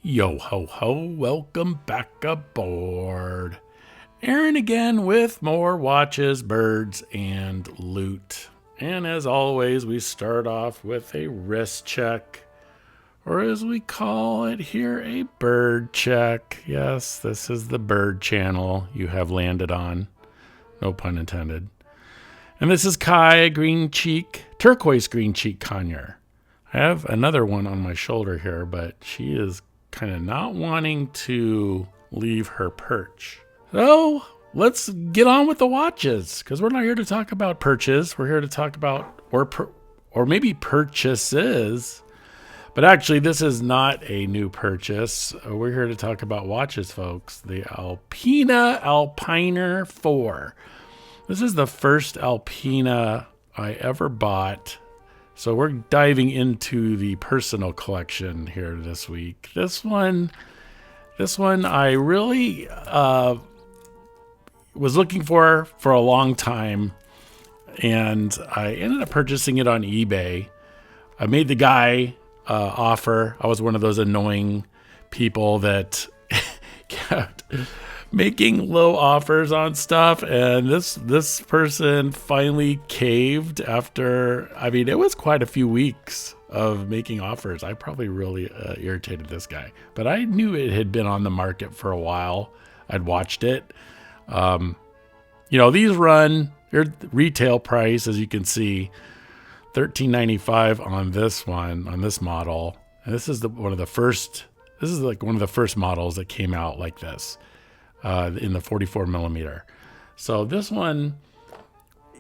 Yo ho ho, welcome back aboard. Aaron again with more watches, birds, and loot. And as always, we start off with a wrist check, or as we call it here, a bird check. Yes, this is the bird channel you have landed on. No pun intended. And this is Kai turquoise green cheek conure. I have another one on my shoulder here, but she is kind of not wanting to leave her perch. So let's get on with the watches, because we're not here to talk about perches. We're here to talk about, or maybe purchases. But actually, this is not a new purchase. We're here to talk about watches, folks. The Alpina Alpiner 4. This is the first Alpina I ever bought. So we're diving into the personal collection here this week. This one I really was looking for a long time, and I ended up purchasing it on eBay. I made the guy offer. I was one of those annoying people that kept making low offers on stuff, and this person finally caved after, it was quite a few weeks of making offers. I probably really irritated this guy, but I knew it had been on the market for a while. I'd watched it. These run their retail price, as you can see, $13.95 on this model. And this is one of the first models that came out like this. In the 44 millimeter. So this one,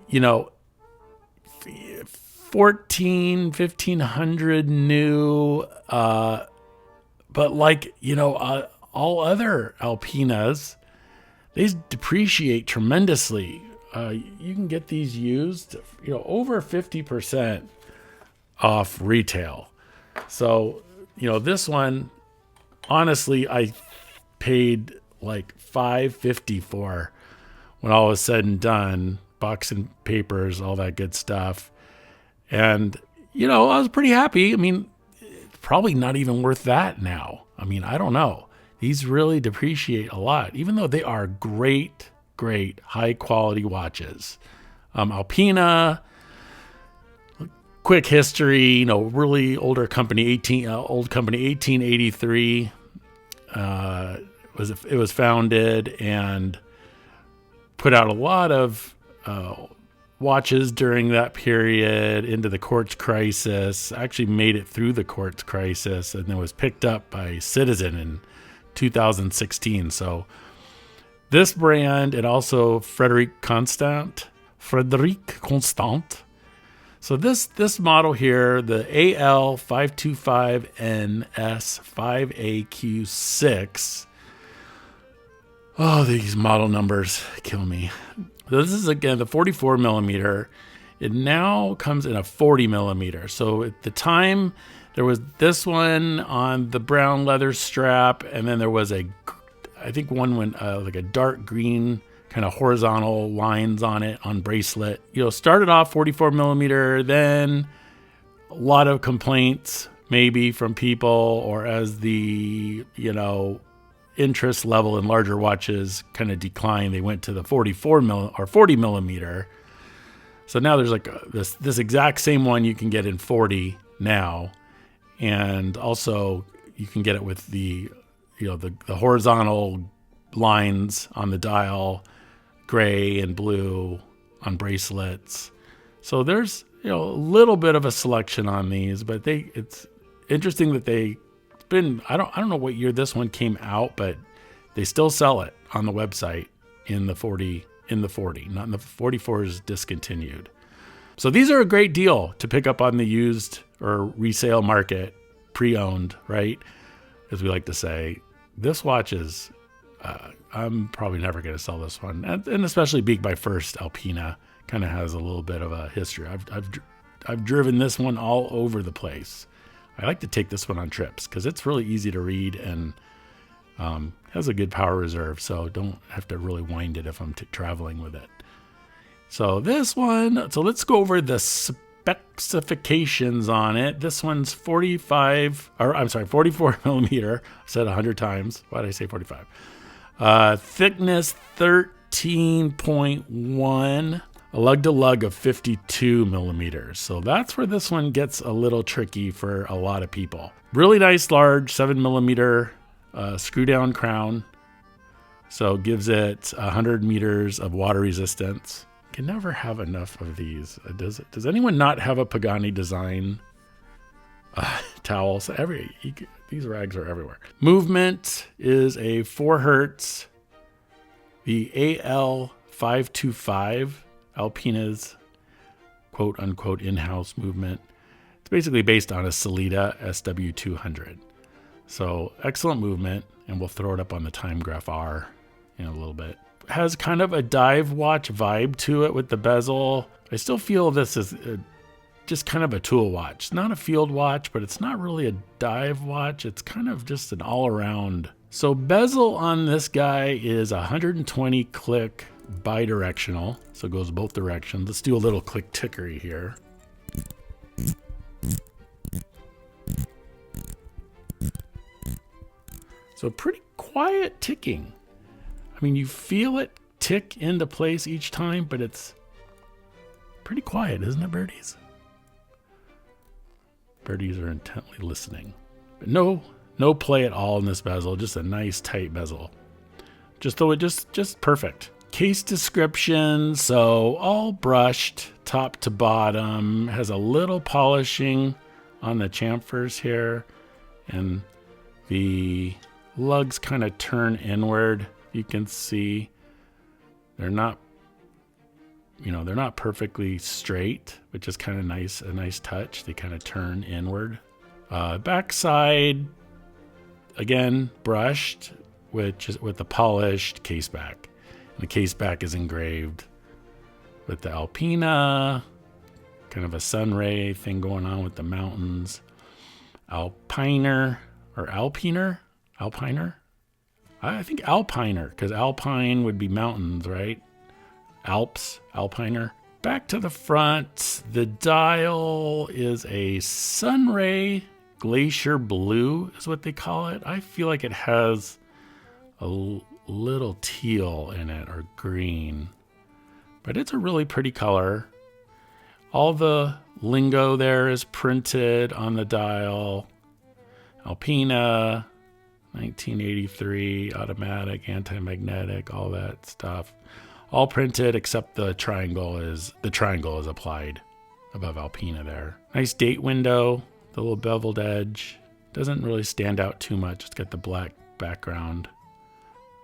1,500 new, but all other Alpinas, they depreciate tremendously. You can get these used, over 50% off retail. So, this one, honestly, I paid like $5.50 for when all was said and done, box and papers, all that good stuff. And, I was pretty happy. It's probably not even worth that now. I don't know. These really depreciate a lot, even though they are great, high quality watches. Alpina, quick history, really older company, 1883. It was founded and put out a lot of watches during that period into the quartz crisis. Actually made it through the quartz crisis, and then was picked up by Citizen in 2016. So this brand, and also Frederic Constant. So this model here, the AL-525NS5AQ6. Oh, these model numbers kill me. This is, again, the 44 millimeter. It now comes in a 40 millimeter. So at the time, there was this one on the brown leather strap, and then there was one went like a dark green kind of horizontal lines on it on bracelet. Started off 44 millimeter, then a lot of complaints maybe from people, or as the, interest level in larger watches kind of declined, they went to the 40 millimeter. So now there's this exact same one you can get in 40 now, and also you can get it with the the horizontal lines on the dial, gray and blue on bracelets. So there's a little bit of a selection on these, but it's interesting that I don't know what year this one came out, but they still sell it on the website in the 40, not in the 44 is discontinued. So these are a great deal to pick up on the used or resale market, pre-owned, right? As we like to say. This watch is, I'm probably never going to sell this one. And especially being my first Alpina, kind of has a little bit of a history. I've driven this one all over the place. I like to take this one on trips because it's really easy to read and has a good power reserve, so don't have to really wind it if I'm traveling with it. So this one, so let's go over the specifications on it. This one's 44 millimeter. I said 100 times. Why did I say 45? Thickness 13.1. A lug to lug of 52 millimeters. So that's where this one gets a little tricky for a lot of people. Really nice, large 7 millimeter screw down crown. So gives it 100 meters of water resistance. Can never have enough of these. Does anyone not have a Pagani design towels? These rags are everywhere. Movement is a 4 hertz. The AL-525, Alpina's quote unquote in-house movement. It's basically based on a Sellita SW200. So excellent movement, and we'll throw it up on the Timegraphar in a little bit. Has kind of a dive watch vibe to it with the bezel. I still feel this is just kind of a tool watch. It's not a field watch, but it's not really a dive watch. It's kind of just an all-around. So bezel on this guy is 120 click bidirectional, so it goes both directions. Let's do a little Clicktickery here. So pretty quiet ticking. I mean, you feel it tick into place each time, but it's pretty quiet, isn't it, birdies? Birdies are intently listening. But no play at all in this bezel, just a nice tight bezel. Just perfect. Case description, so all brushed top to bottom, has a little polishing on the chamfers here, and the lugs kind of turn inward. You can see they're not perfectly straight, which is kind of nice, a nice touch. They kind of turn inward. Backside, again, brushed, with the polished case back. The case back is engraved with the Alpina, kind of a sunray thing going on with the mountains. Alpiner. I think Alpiner, because Alpine would be mountains, right? Alps, Alpiner. Back to the front, the dial is a sunray glacier blue is what they call it. I feel like it has a little teal in it, or green, but it's a really pretty color. All the lingo there is printed on the dial. Alpina, 1983, automatic, anti-magnetic, all that stuff. All printed except the triangle is applied above Alpina there. Nice date window, the little beveled edge. Doesn't really stand out too much. It's got the black background.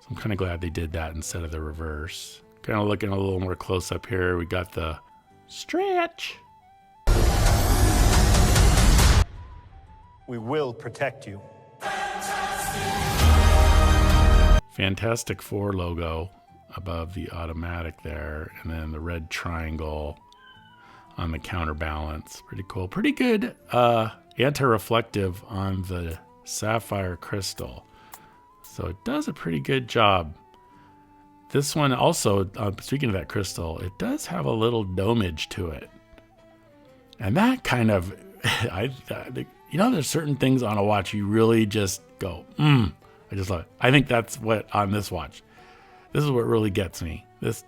So I'm kind of glad they did that instead of the reverse. Kind of looking a little more close up here. We got the stretch. We will protect you. Fantastic Four logo above the automatic there, and then the red triangle on the counterbalance. Pretty cool. Pretty good anti-reflective on the sapphire crystal. So it does a pretty good job. This one also, speaking of that crystal, it does have a little domage to it. And that kind of, there's certain things on a watch you really just go, I just love it. I think that's what on this watch. This is what really gets me. This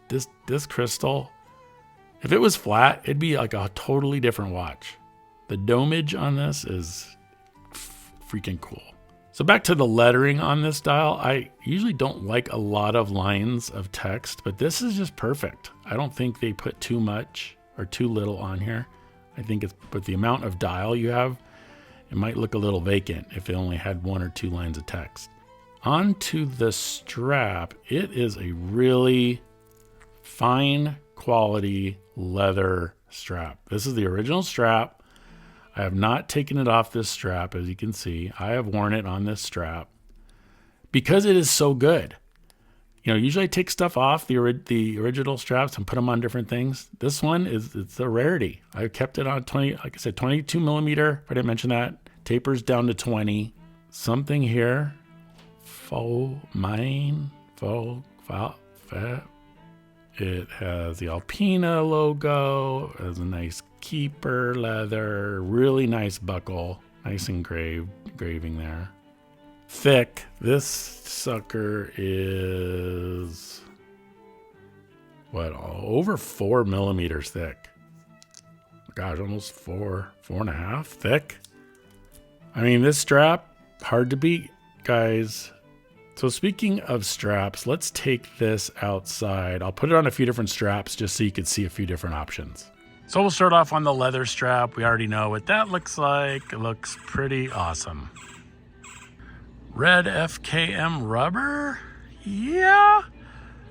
crystal, if it was flat, it'd be like a totally different watch. The domage on this is freaking cool. So back to the lettering on this dial. I usually don't like a lot of lines of text, but this is just perfect. I don't think they put too much or too little on here. I think it's, but the amount of dial you have, it might look a little vacant if it only had 1 or 2 lines of text. Onto the strap, it is a really fine quality leather strap. This is the original strap. I have not taken it off this strap, as you can see. I have worn it on this strap because it is so good. Usually I take stuff off the original straps and put them on different things. This one it's a rarity. I kept it on 22 millimeter. I didn't mention that. Tapers down to 20. Something here. It has the Alpina logo. It has a nice keeper leather. Really nice buckle. Nice engraving there. Thick. This sucker is what? Over 4 millimeters thick. Gosh, almost 4.5 thick. I mean, this strap, hard to beat, guys. So speaking of straps, let's take this outside. I'll put it on a few different straps just so you can see a few different options. So we'll start off on the leather strap. We already know what that looks like. It looks pretty awesome. Red FKM rubber? Yeah,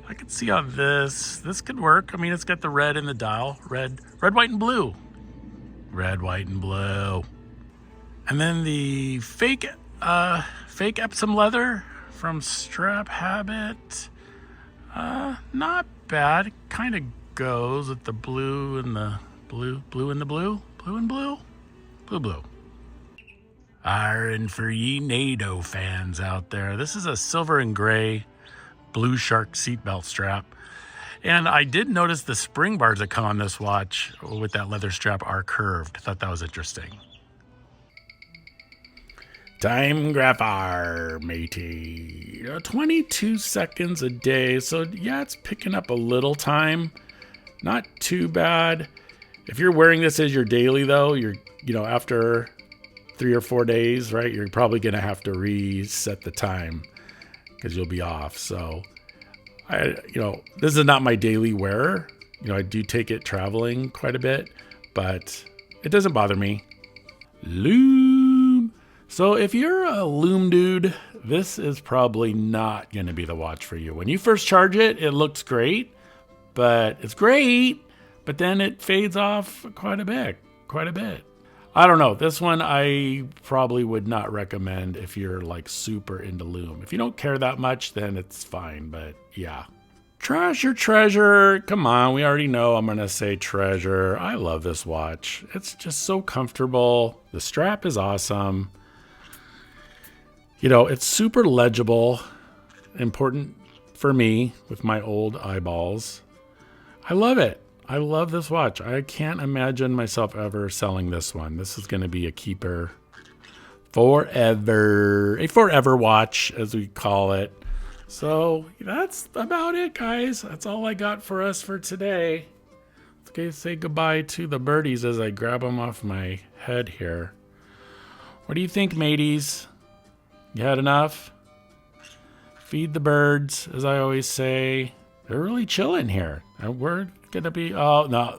I can see how this could work. I mean, it's got the red in the dial. Red, white, and blue. Red, white, and blue. And then the fake Epsom leather from Strap Habit. Not bad. It kind of goes with the blue and the blue and the blue. Blue and blue? Blue. And for ye NATO fans out there, this is a silver and gray Blue Shark seatbelt strap. And I did notice the spring bars that come on this watch with that leather strap are curved. I thought that was interesting. Timegraphar, matey. 22 seconds a day. So yeah, it's picking up a little time. Not too bad. If you're wearing this as your daily though, after 3 or 4 days, right? You're probably going to have to reset the time because you'll be off. So this is not my daily wearer. I do take it traveling quite a bit, but it doesn't bother me. Lume. So if you're a Lume dude, this is probably not going to be the watch for you. When you first charge it, it looks great, but it's great, but then it fades off quite a bit. I don't know. This one I probably would not recommend if you're like super into Lume. If you don't care that much, then it's fine, but yeah. Treasure. Come on, we already know I'm going to say treasure. I love this watch. It's just so comfortable. The strap is awesome. It's super legible. Important for me with my old eyeballs. I love it. I love this watch. I can't imagine myself ever selling this one. This is going to be a keeper forever. A forever watch, as we call it. So that's about it, guys. That's all I got for us for today. Okay, say goodbye to the birdies as I grab them off my head here. What do you think, mateys? You had enough? Feed the birds, as I always say. They're really chilling here. And we're gonna be no,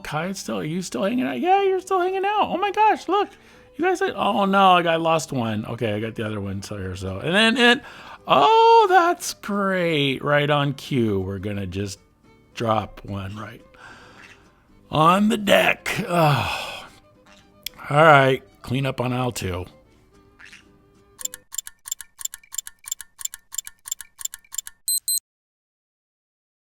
Kai, are you still hanging out? Yeah, you're still hanging out. Oh my gosh, look. You guys oh no, I lost one. Okay, I got the other one here. So and then oh, that's great. Right on cue. We're gonna just drop one right on the deck. Oh. All right, clean up on aisle 2.